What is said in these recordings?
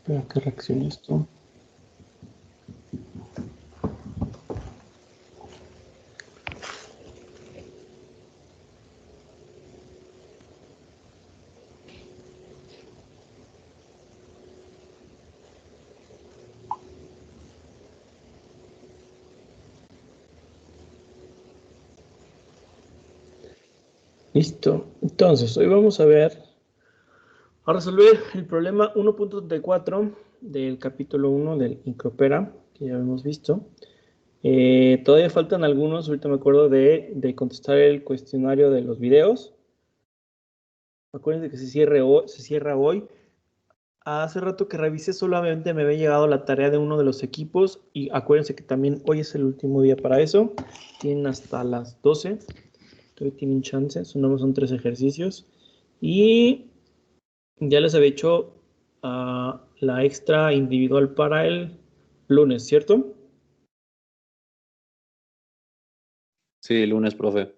Espera que reaccione esto. Listo. Entonces, hoy vamos a resolver el problema 1.34 del capítulo 1 del Incropera, que ya hemos visto. Todavía faltan algunos, ahorita me acuerdo de contestar el cuestionario de los videos. Acuérdense que se cierra hoy. Hace rato que revisé, solamente me había llegado la tarea de uno de los equipos y acuérdense que también hoy es el último día para eso. Tienen hasta las 12. Todavía tienen chance, son 3 ejercicios. Y ya les había hecho la extra individual para el lunes, ¿cierto? Sí, lunes, profe.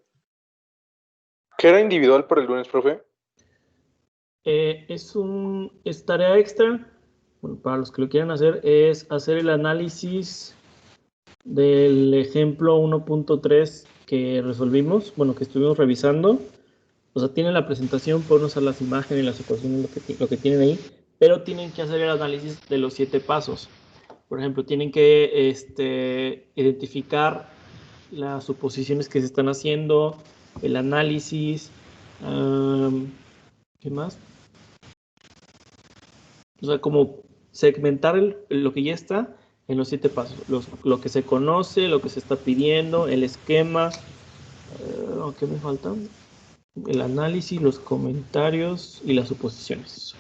¿Qué era individual para el lunes, profe? Es tarea extra. Bueno, para los que lo quieran hacer, es hacer el análisis del ejemplo 1.3 que resolvimos, bueno, que estuvimos revisando. O sea, tienen la presentación, pueden usar las imágenes y las ecuaciones, lo que tienen ahí, pero tienen que hacer el análisis de los 7 pasos. Por ejemplo, tienen que identificar las suposiciones que se están haciendo, el análisis, ¿qué más? O sea, como segmentar lo que ya está en los 7 pasos. Lo que se conoce, lo que se está pidiendo, el esquema. ¿Qué me falta? El análisis, los comentarios y las suposiciones.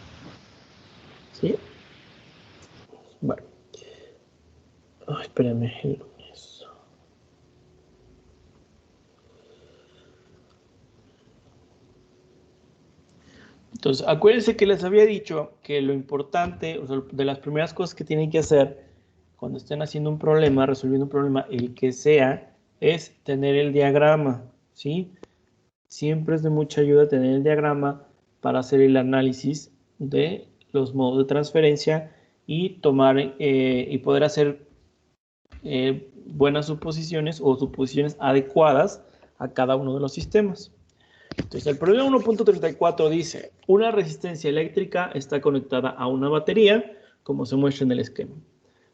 ¿Sí? Bueno. Ay, espérenme, el lunes. Entonces, acuérdense que les había dicho que lo importante, o sea, de las primeras cosas que tienen que hacer cuando estén haciendo un problema, resolviendo un problema, el que sea, es tener el diagrama, ¿sí? Siempre es de mucha ayuda tener el diagrama para hacer el análisis de los modos de transferencia y tomar y poder hacer buenas suposiciones o suposiciones adecuadas a cada uno de los sistemas. Entonces, el problema 1.34 dice, una resistencia eléctrica está conectada a una batería, como se muestra en el esquema.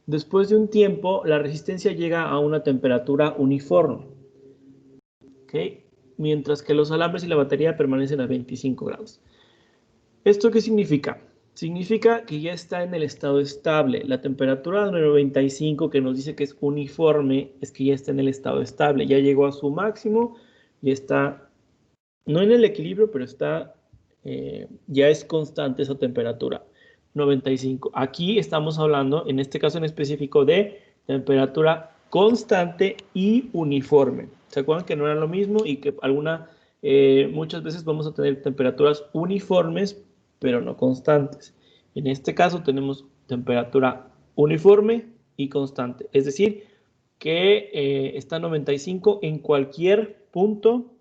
Después de un tiempo, la resistencia llega a una temperatura uniforme, ¿okay? Mientras que los alambres y la batería permanecen a 25 grados. ¿Esto qué significa? Significa que ya está en el estado estable. La temperatura de 95 que nos dice que es uniforme es que ya está en el estado estable. Ya llegó a su máximo y está, no en el equilibrio, pero está, ya es constante esa temperatura. 95. Aquí estamos hablando, en este caso en específico, de temperatura constante y uniforme. ¿Se acuerdan que no era lo mismo y que muchas veces vamos a tener temperaturas uniformes, pero no constantes? En este caso tenemos temperatura uniforme y constante, es decir, que está a 95 en cualquier punto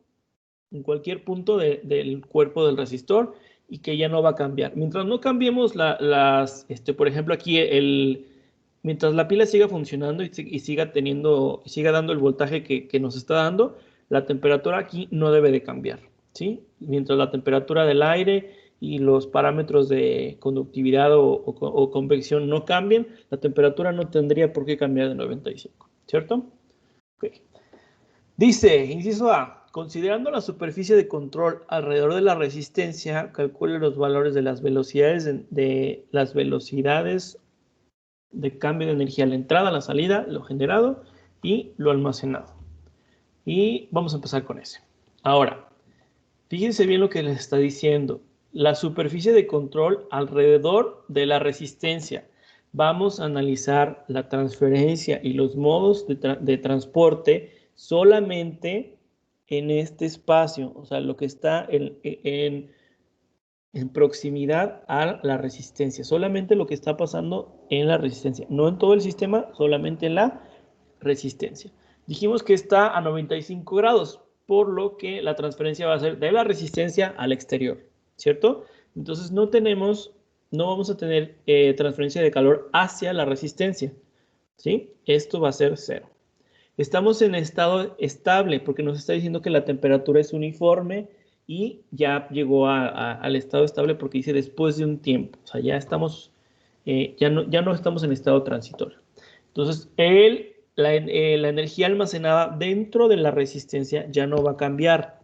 del cuerpo del resistor y que ya no va a cambiar. Mientras no cambiemos por ejemplo, aquí mientras la pila siga funcionando y siga dando el voltaje que nos está dando, la temperatura aquí no debe de cambiar, ¿sí? Mientras la temperatura del aire y los parámetros de conductividad o convección no cambien, la temperatura no tendría por qué cambiar de 95, ¿cierto? Ok. Dice, inciso A, considerando la superficie de control alrededor de la resistencia, calcule los valores de las velocidades de cambio de energía, la entrada, la salida, lo generado y lo almacenado. Y vamos a empezar con ese. Ahora, fíjense bien lo que les está diciendo. La superficie de control alrededor de la resistencia. Vamos a analizar la transferencia y los modos de transporte solamente en este espacio, o sea, lo que está en proximidad a la resistencia, solamente lo que está pasando en la resistencia, no en todo el sistema, solamente en la resistencia. Dijimos que está a 95 grados, por lo que la transferencia va a ser de la resistencia al exterior, ¿cierto? Entonces no tenemos no vamos a tener transferencia de calor hacia la resistencia, ¿sí? Esto va a ser 0. Estamos en estado estable porque nos está diciendo que la temperatura es uniforme y ya llegó al estado estable porque dice después de un tiempo. O sea, ya estamos, ya no estamos en estado transitorio. Entonces, la energía almacenada dentro de la resistencia ya no va a cambiar,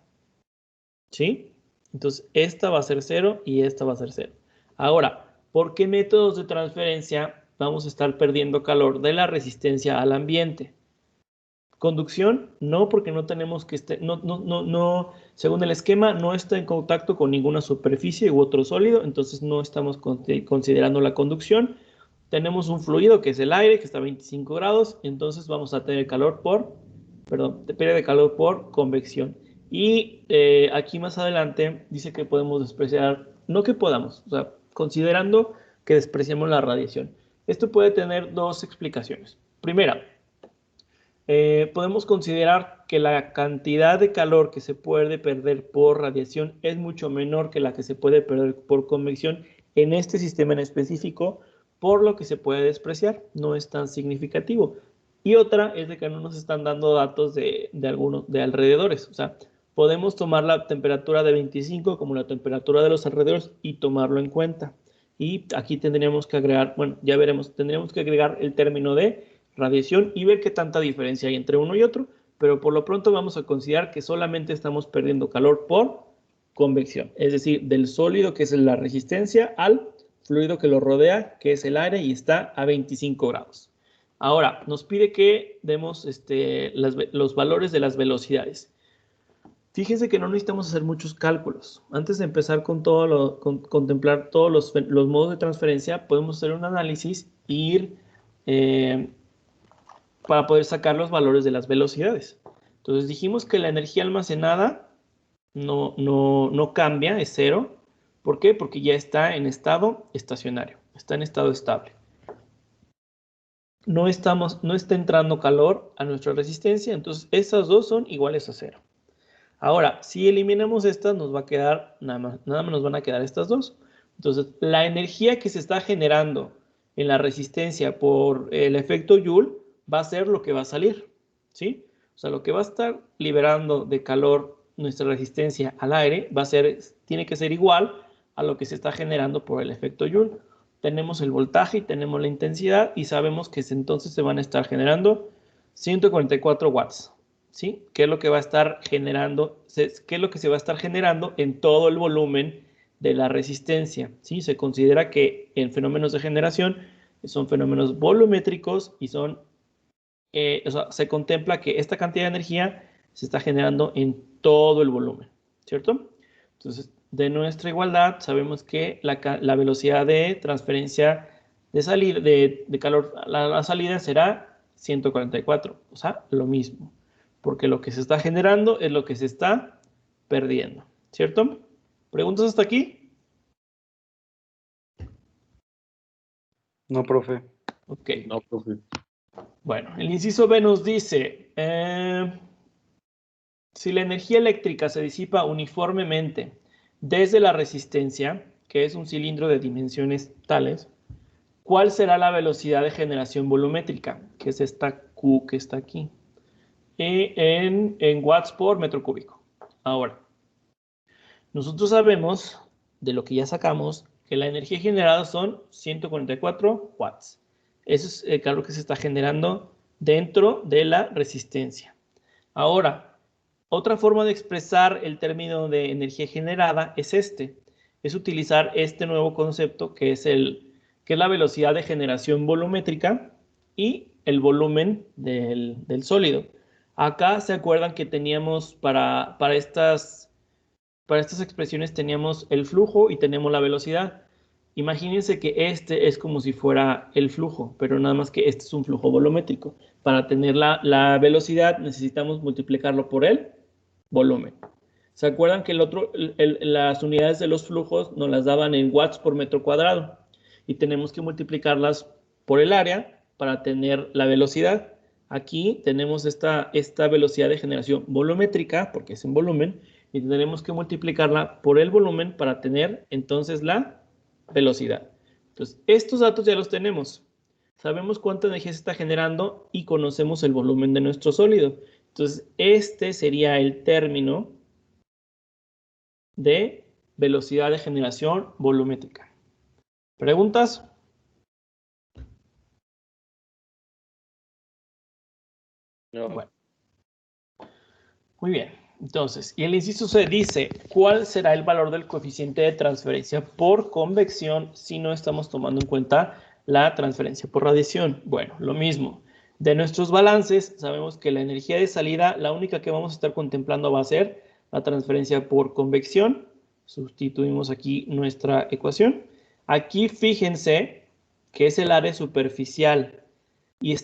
¿sí? Entonces, esta va a ser 0 y esta va a ser 0. Ahora, ¿por qué métodos de transferencia vamos a estar perdiendo calor de la resistencia al ambiente? Conducción, no, porque no tenemos que estar, según el esquema, no está en contacto con ninguna superficie u otro sólido, entonces no estamos considerando la conducción. Tenemos un fluido que es el aire, que está a 25 grados, entonces vamos a tener pérdida de calor por convección. Y aquí más adelante dice que podemos despreciar, no que podamos, o sea, considerando que despreciamos la radiación. Esto puede tener dos explicaciones. Primera, podemos considerar que la cantidad de calor que se puede perder por radiación es mucho menor que la que se puede perder por convección en este sistema en específico, por lo que se puede despreciar, no es tan significativo. Y otra es de que no nos están dando datos de alrededores, o sea, podemos tomar la temperatura de 25 como la temperatura de los alrededores y tomarlo en cuenta. Y aquí tendríamos que agregar, bueno, ya veremos, tendríamos que agregar el término de radiación y ver qué tanta diferencia hay entre uno y otro, pero por lo pronto vamos a considerar que solamente estamos perdiendo calor por convección, es decir, del sólido que es la resistencia al fluido que lo rodea, que es el aire y está a 25 grados. Ahora, nos pide que demos los valores de las velocidades. Fíjense que no necesitamos hacer muchos cálculos. Antes de empezar con contemplar todos los modos de transferencia, podemos hacer un análisis e ir para poder sacar los valores de las velocidades. Entonces dijimos que la energía almacenada no cambia, es 0. ¿Por qué? Porque ya está en estado estacionario, está en estado estable. No está entrando calor a nuestra resistencia, entonces esas dos son iguales a 0. Ahora, si eliminamos estas, nos va a quedar, nada más nos van a quedar estas dos. Entonces, la energía que se está generando en la resistencia por el efecto Joule va a ser lo que va a salir, ¿sí? O sea, lo que va a estar liberando de calor nuestra resistencia al aire tiene que ser igual a lo que se está generando por el efecto Joule. Tenemos el voltaje y tenemos la intensidad y sabemos que entonces se van a estar generando 144 watts, ¿sí? ¿Qué es lo que va a estar generando? ¿Qué es lo que se va a estar generando en todo el volumen de la resistencia? ¿Sí? Se considera que en fenómenos de generación son fenómenos volumétricos y o sea, se contempla que esta cantidad de energía se está generando en todo el volumen, ¿cierto? Entonces, de nuestra igualdad sabemos que la velocidad de transferencia de calor a la salida será 144, o sea, lo mismo, porque lo que se está generando es lo que se está perdiendo, ¿cierto? ¿Preguntas hasta aquí? No, profe. Ok. No, profe. Bueno, el inciso B nos dice, si la energía eléctrica se disipa uniformemente desde la resistencia, que es un cilindro de dimensiones tales, ¿cuál será la velocidad de generación volumétrica? Que es esta Q que está aquí. En watts por metro cúbico. Ahora, nosotros sabemos, de lo que ya sacamos, que la energía generada son 144 watts. Eso es el calor que se está generando dentro de la resistencia. Ahora, otra forma de expresar el término de energía generada es utilizar este nuevo concepto que es la velocidad de generación volumétrica y el volumen del sólido. Acá se acuerdan que teníamos para estas expresiones teníamos el flujo y tenemos la velocidad. Imagínense que este es como si fuera el flujo, pero nada más que este es un flujo volumétrico. Para tener la velocidad necesitamos multiplicarlo por el volumen. ¿Se acuerdan que las unidades de los flujos nos las daban en watts por metro cuadrado? Y tenemos que multiplicarlas por el área para tener la velocidad. Aquí tenemos esta velocidad de generación volumétrica, porque es en volumen, y tendremos que multiplicarla por el volumen para tener entonces la velocidad. Entonces, estos datos ya los tenemos. Sabemos cuánta energía se está generando y conocemos el volumen de nuestro sólido. Entonces, este sería el término de velocidad de generación volumétrica. ¿Preguntas? No. Bueno. Muy bien. Entonces, y el inciso C dice, ¿cuál será el valor del coeficiente de transferencia por convección si no estamos tomando en cuenta la transferencia por radiación? Bueno, lo mismo. De nuestros balances, sabemos que la energía de salida, la única que vamos a estar contemplando va a ser la transferencia por convección. Sustituimos aquí nuestra ecuación. Aquí fíjense que es el área superficial y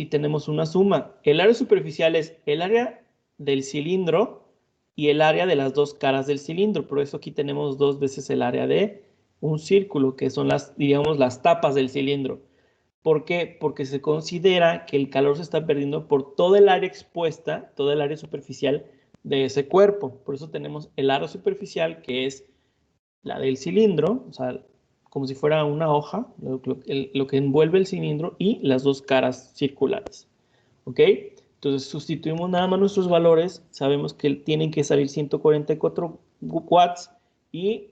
tenemos una suma. El área superficial es el área del cilindro y el área de las dos caras del cilindro. Por eso aquí tenemos dos veces el área de un círculo, que son las, digamos, las tapas del cilindro. ¿Por qué? Porque se considera que el calor se está perdiendo por toda el área expuesta, toda el área superficial de ese cuerpo. Por eso tenemos el área superficial, que es la del cilindro, o sea, como si fuera una hoja, lo que envuelve el cilindro y las dos caras circulares. ¿Ok? Entonces sustituimos nada más nuestros valores, sabemos que tienen que salir 144 watts y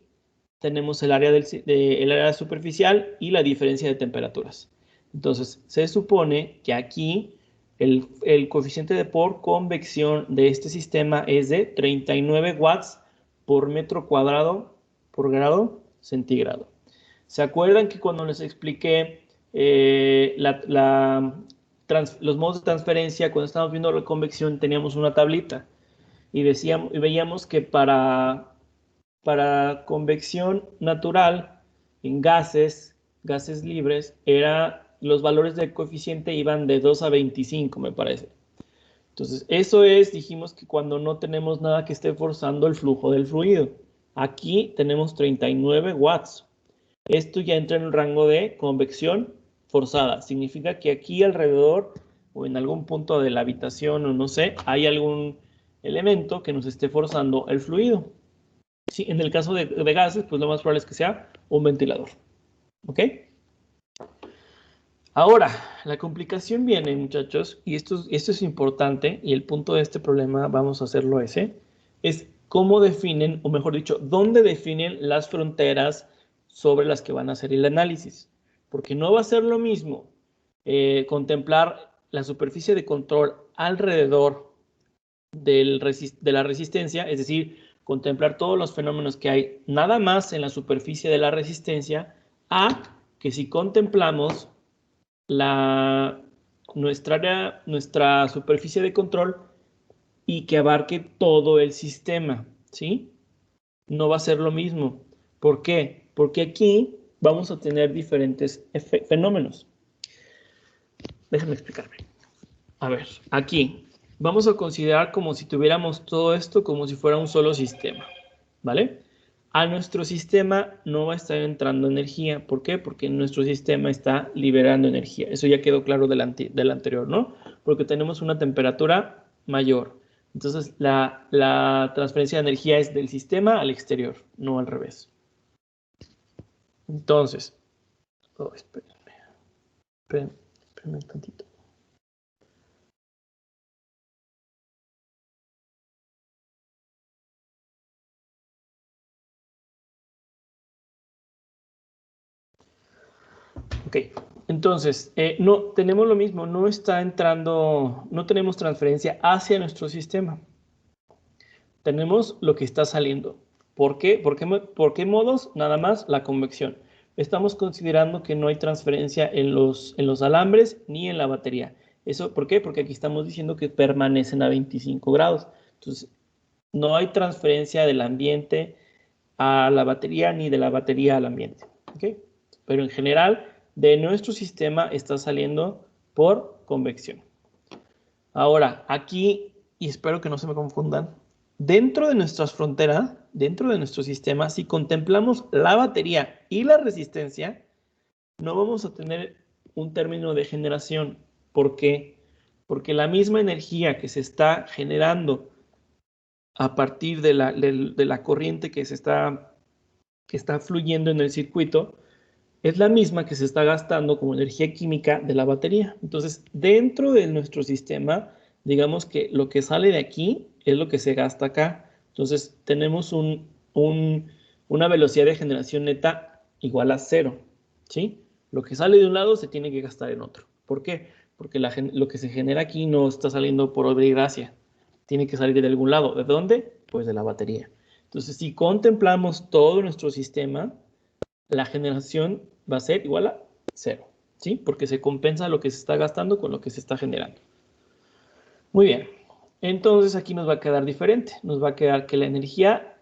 tenemos el área, el área superficial y la diferencia de temperaturas. Entonces se supone que aquí el coeficiente de por convección de este sistema es de 39 watts por metro cuadrado por grado centígrado. ¿Se acuerdan que cuando les expliqué los modos de transferencia, cuando estábamos viendo la convección, teníamos una tablita y veíamos que para convección natural en gases libres, los valores del coeficiente iban de 2 a 25, me parece. Entonces, eso es, dijimos que cuando no tenemos nada que esté forzando el flujo del fluido. Aquí tenemos 39 watts. Esto ya entra en el rango de convección forzada. Significa que aquí alrededor o en algún punto de la habitación o no sé, hay algún elemento que nos esté forzando el fluido. Sí, en el caso de gases, pues lo más probable es que sea un ventilador. ¿Ok? Ahora, la complicación viene, muchachos, y esto es importante, y el punto de este problema, vamos a hacerlo ese, es cómo definen, o mejor dicho, dónde definen las fronteras sobre las que van a hacer el análisis. Porque no va a ser lo mismo contemplar la superficie de control alrededor de la resistencia, es decir, contemplar todos los fenómenos que hay nada más en la superficie de la resistencia, a que si contemplamos nuestra superficie de control y que abarque todo el sistema, ¿sí? No va a ser lo mismo. ¿Por qué? Porque aquí vamos a tener diferentes fenómenos. Déjame explicarme. A ver, aquí vamos a considerar como si tuviéramos todo esto como si fuera un solo sistema, ¿vale? A nuestro sistema no va a estar entrando energía. ¿Por qué? Porque nuestro sistema está liberando energía. Eso ya quedó claro del anterior, ¿no? Porque tenemos una temperatura mayor. Entonces, la transferencia de energía es del sistema al exterior, no al revés. Entonces, espérenme un tantito. Ok, entonces, no, tenemos lo mismo, no tenemos transferencia hacia nuestro sistema. Tenemos lo que está saliendo. ¿Por qué? ¿Por qué modos? Nada más la convección. Estamos considerando que no hay transferencia en los alambres ni en la batería. ¿Eso por qué? Porque aquí estamos diciendo que permanecen a 25 grados. Entonces, no hay transferencia del ambiente a la batería ni de la batería al ambiente. ¿Ok? Pero en general, de nuestro sistema está saliendo por convección. Ahora, aquí, y espero que no se me confundan, dentro de nuestras fronteras, dentro de nuestro sistema, si contemplamos la batería y la resistencia, no vamos a tener un término de generación. ¿Por qué? Porque la misma energía que se está generando a partir de la corriente que está fluyendo en el circuito, es la misma que se está gastando como energía química de la batería. Entonces, dentro de nuestro sistema, digamos que lo que sale de aquí es lo que se gasta acá. Entonces, tenemos una velocidad de generación neta igual a 0, ¿sí? Lo que sale de un lado se tiene que gastar en otro. ¿Por qué? Porque lo que se genera aquí no está saliendo por obra y gracia. Tiene que salir de algún lado. ¿De dónde? Pues de la batería. Entonces, si contemplamos todo nuestro sistema, la generación va a ser igual a 0, ¿sí? Porque se compensa lo que se está gastando con lo que se está generando. Muy bien. Entonces aquí nos va a quedar diferente. Nos va a quedar que la energía,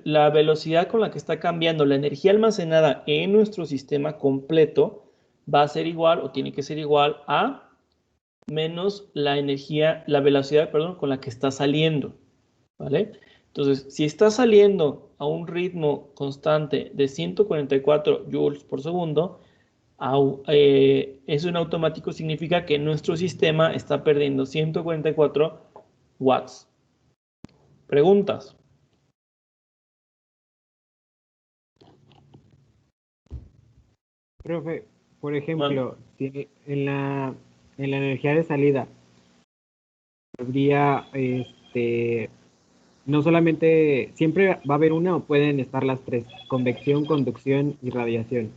la velocidad con la que está cambiando la energía almacenada en nuestro sistema completo va a ser igual o tiene que ser igual a menos la velocidad, perdón, con la que está saliendo, ¿vale? Entonces, si está saliendo a un ritmo constante de 144 joules por segundo, eso en automático significa que nuestro sistema está perdiendo 144 watts. ¿Preguntas? Profe, por Bueno, ejemplo, si en la energía de salida habría, no solamente, siempre va a haber una o pueden estar las tres, convección, conducción y radiación.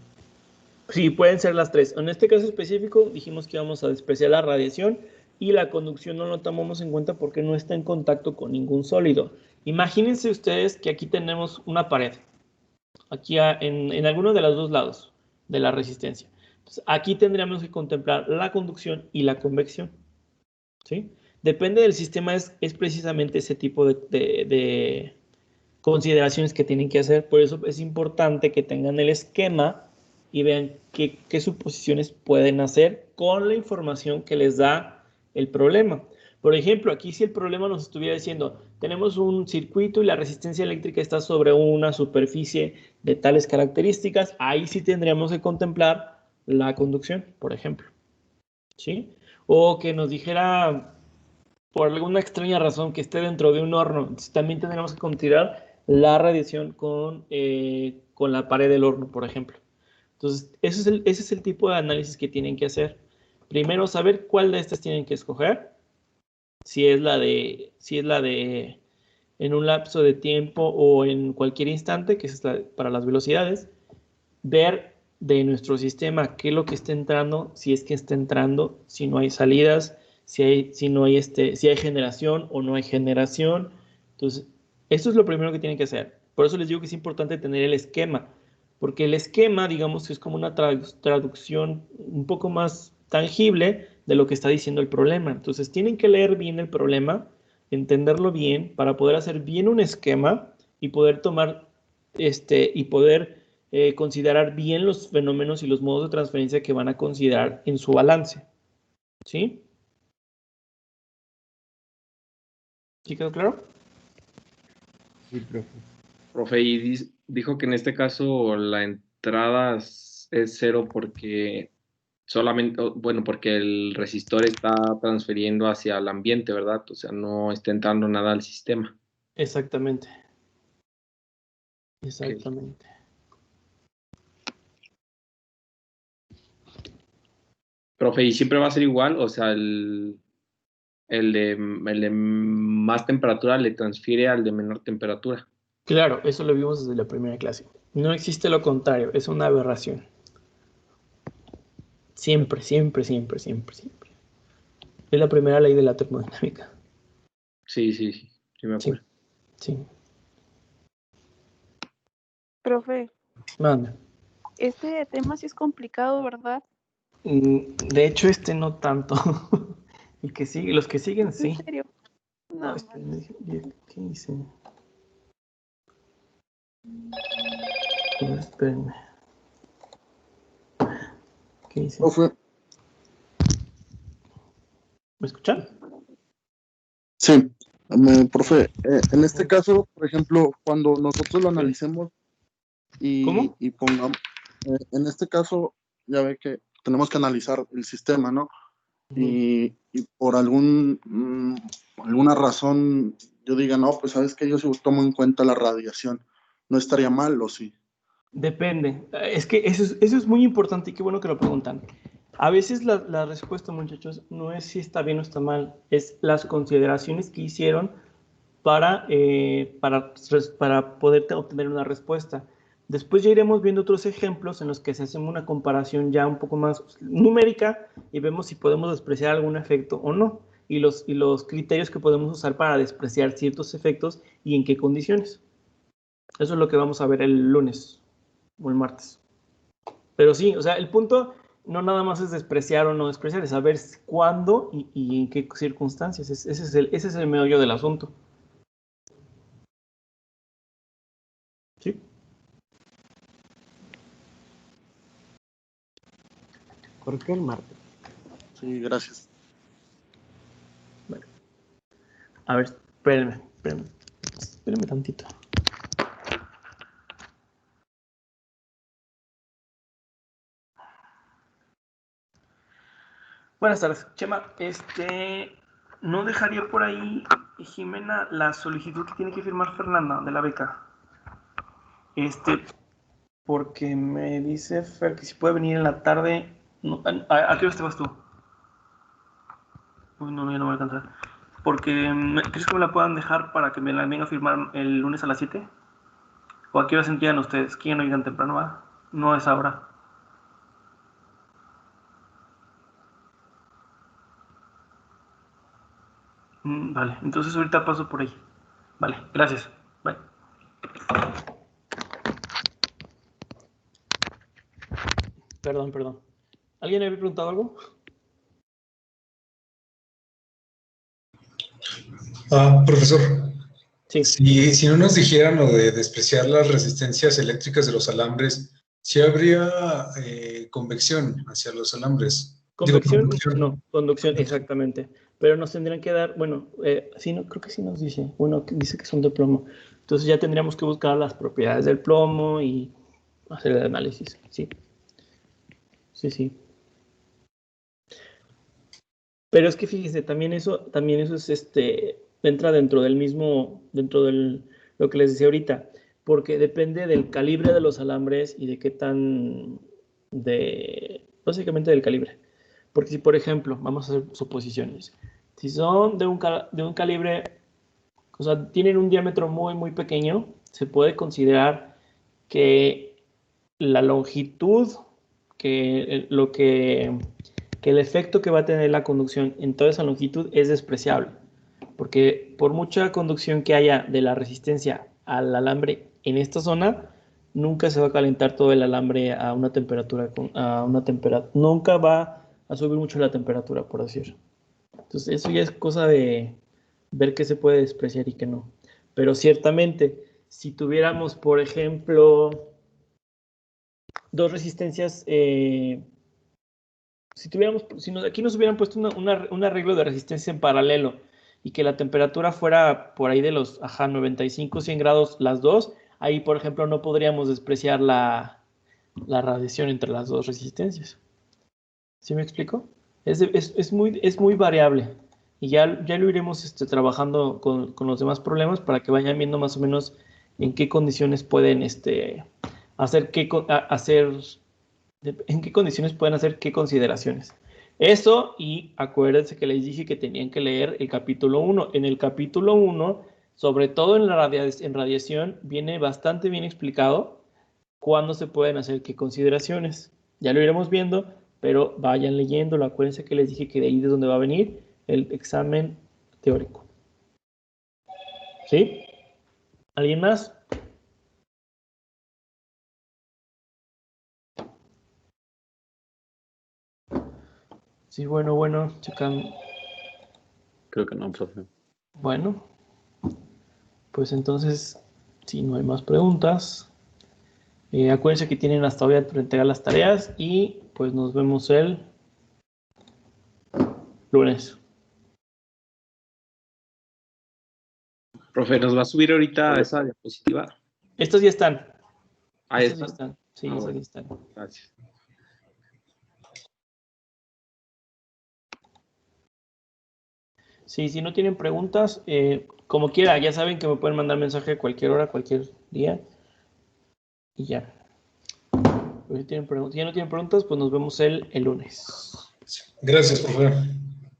sí, pueden ser las tres. En este caso específico dijimos que íbamos a despreciar la radiación y la conducción no lo tomamos en cuenta porque no está en contacto con ningún sólido. Imagínense ustedes que aquí tenemos una pared, aquí en alguno de los dos lados de la resistencia. Entonces, aquí tendríamos que contemplar la conducción y la convección, ¿sí? Depende del sistema, es precisamente ese tipo de consideraciones que tienen que hacer. Por eso es importante que tengan el esquema y vean qué suposiciones pueden hacer con la información que les da el problema. Por ejemplo, aquí si el problema nos estuviera diciendo, tenemos un circuito y la resistencia eléctrica está sobre una superficie de tales características, ahí sí tendríamos que contemplar la conducción, por ejemplo, ¿sí? O que nos dijera, por alguna extraña razón, que esté dentro de un horno, también tendríamos que considerar la radiación con la pared del horno, por ejemplo. Entonces, ese es el tipo de análisis que tienen que hacer. Primero, saber cuál de estas tienen que escoger, si es la de en un lapso de tiempo o en cualquier instante, que es para las velocidades, ver de nuestro sistema qué es lo que está entrando, si es que está entrando, si no hay salidas, si hay generación o no hay generación. Entonces, esto es lo primero que tienen que hacer. Por eso les digo que es importante tener el esquema, porque el esquema, digamos, que es como una traducción un poco más tangible de lo que está diciendo el problema. Entonces, tienen que leer bien el problema, entenderlo bien, para poder hacer bien un esquema y poder tomar, y poder considerar bien los fenómenos y los modos de transferencia que van a considerar en su balance. ¿Sí? ¿Sí quedó claro? Sí, profe. Profe, y dijo que en este caso la entrada es 0 porque solamente, bueno, porque el resistor está transfiriendo hacia el ambiente, ¿verdad? O sea, no está entrando nada al sistema. Exactamente. Ok. Exactamente. Profe, ¿y siempre va a ser igual? O sea, el de más temperatura le transfiere al de menor temperatura. Claro, eso lo vimos desde la primera clase. No existe lo contrario, es una aberración. Siempre, siempre, siempre, siempre, siempre. Es la primera ley de la termodinámica. Sí, sí, sí, sí me Sí, acuerdo. sí. Profe, Manda. este tema sí es complicado, ¿verdad? De hecho, no tanto. El que sigue, los que siguen, ¿En sí. serio? Oh, No, ¿qué hice? Espérenme. ¿Qué hice? Profe, ¿Me escuchan? sí, profe, en este caso, por ejemplo, cuando nosotros lo analicemos ¿Cómo? y pongamos, en este caso, ya ve que tenemos que analizar el sistema, ¿no? Ujú. Y por alguna razón yo diga, no, pues sabes que yo sí tomo en cuenta la radiación, no estaría mal, ¿o sí? Depende. Es que eso es muy importante y qué bueno que lo preguntan. A veces la respuesta, muchachos, no es si está bien o está mal, es las consideraciones que hicieron para poder obtener una respuesta. Después ya iremos viendo otros ejemplos en los que se hace una comparación ya un poco más numérica y vemos si podemos despreciar algún efecto o no, y los criterios que podemos usar para despreciar ciertos efectos y en qué condiciones. Eso es lo que vamos a ver el lunes o el martes. Pero sí, o sea, el punto no nada más es despreciar o no despreciar, es saber cuándo y en qué circunstancias. Ese es el meollo del asunto. ¿Sí? Jorge, el martes. Sí, gracias. Bueno. A ver, espérenme tantito. Buenas tardes, Chema. ¿No dejaría por ahí, Jimena, la solicitud que tiene que firmar Fernanda de la beca? Porque me dice Fer que si puede venir en la tarde. No, ¿a qué hora te vas tú? Uy, no, ya no voy a alcanzar. Porque, ¿crees que me la puedan dejar para que me la venga a firmar el lunes a las 7? ¿O a qué hora se envían ustedes? ¿Quién no llegan temprano? ¿Va? No es ahora. Vale, entonces ahorita paso por ahí. Vale, gracias. Bye. Perdón. ¿Alguien había preguntado algo? Profesor, Sí. si no nos dijeran lo de despreciar las resistencias eléctricas de los alambres, ¿sí habría convección hacia los alambres? ¿Convección? Conducción. No, conducción, exactamente. Pero nos tendrían que dar, bueno, sí, no, creo que sí nos dice. Bueno, dice que son de plomo. Entonces ya tendríamos que buscar las propiedades del plomo y hacer el análisis. Sí. Sí. Pero es que fíjese, también eso es entra dentro del mismo, lo que les decía ahorita, porque depende del calibre de los alambres y de qué básicamente del calibre. Porque si, por ejemplo, vamos a hacer suposiciones, si son de un calibre, o sea, tienen un diámetro muy, muy pequeño, se puede considerar que la longitud, que el efecto que va a tener la conducción en toda esa longitud es despreciable, porque por mucha conducción que haya de la resistencia al alambre en esta zona, nunca se va a calentar todo el alambre a una temperatura, nunca va a subir mucho la temperatura, por decir. Entonces, eso ya es cosa de ver qué se puede despreciar y qué no. Pero ciertamente, si tuviéramos, por ejemplo, dos resistencias, aquí nos hubieran puesto un arreglo de resistencia en paralelo y que la temperatura fuera por ahí de los 95, 100 grados las dos, ahí por ejemplo no podríamos despreciar la radiación entre las dos resistencias. ¿Sí me explico? Es muy variable y ya lo iremos trabajando con los demás problemas para que vayan viendo más o menos en qué condiciones pueden en qué condiciones pueden hacer qué consideraciones. Eso, y acuérdense que les dije que tenían que leer el capítulo 1. En el capítulo 1, sobre todo en radiación, viene bastante bien explicado cuándo se pueden hacer qué consideraciones. Ya lo iremos viendo, pero vayan leyéndolo. Acuérdense que les dije que de ahí es donde va a venir el examen teórico. ¿Sí? ¿Alguien más? Sí, bueno, checan. Creo que no, profe. Bueno, pues entonces, si no hay más preguntas, acuérdense que tienen hasta hoy para entregar las tareas y pues nos vemos el lunes. Profe, ¿nos va a subir ahorita esa diapositiva? Estos ya están. Ahí Estos ya está. están. Sí, Ah, estos bueno. ya están. Gracias. Sí, si no tienen preguntas, como quiera, ya saben que me pueden mandar mensaje a cualquier hora, cualquier día. Y ya. Pero si ya no tienen preguntas, pues nos vemos el lunes. Gracias, profe.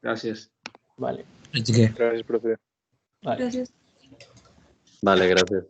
Gracias. Vale. Gracias, profe. Vale. Gracias. Vale, gracias.